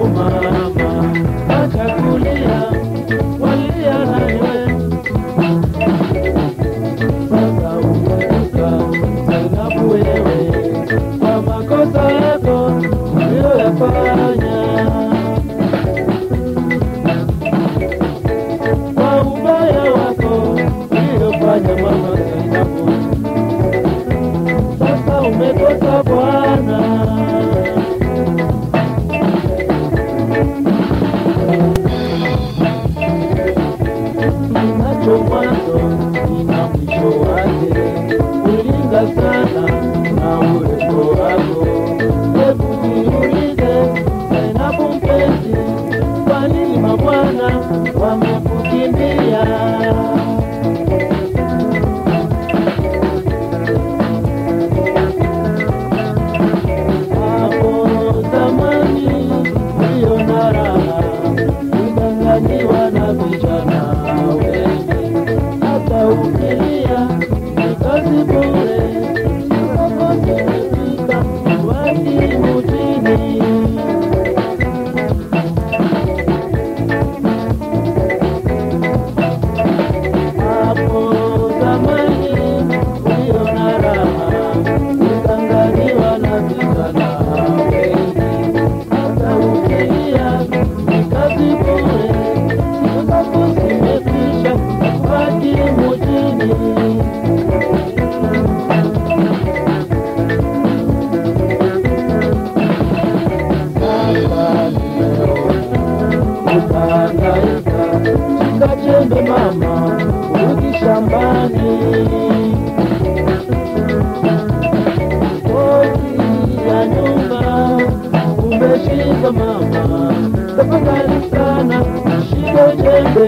mama, acha kulia, walia nawe. Sasa umeruka Zainabu wewe, kwa makosa yako uliyoyafanya, kwa ubaya wako uliyofanya mama Zainabu. Sasa umekosa Bwana. Ninacho mwanzo nina mwisho wake, ulinga sana na urefu wako. Hebu niulize Zainabu mpenzi, kwa nini mabwana wamekukimbia? Hapo zamani uliona raha, udanganyiwa na vijana wengi, hata ukilia ni kazi bure. Soko zimefika wapi mjini? Hapo zamani uliona raha, udanganyiwa na vijana wengi, hata ukilia ni kazi bure. Soko zimefika wapi mjini? Ukahangaika, shika jembe mama, urudi shambani. Kodi ya nyumba umeshika mama, tafadhali sana shika jembe.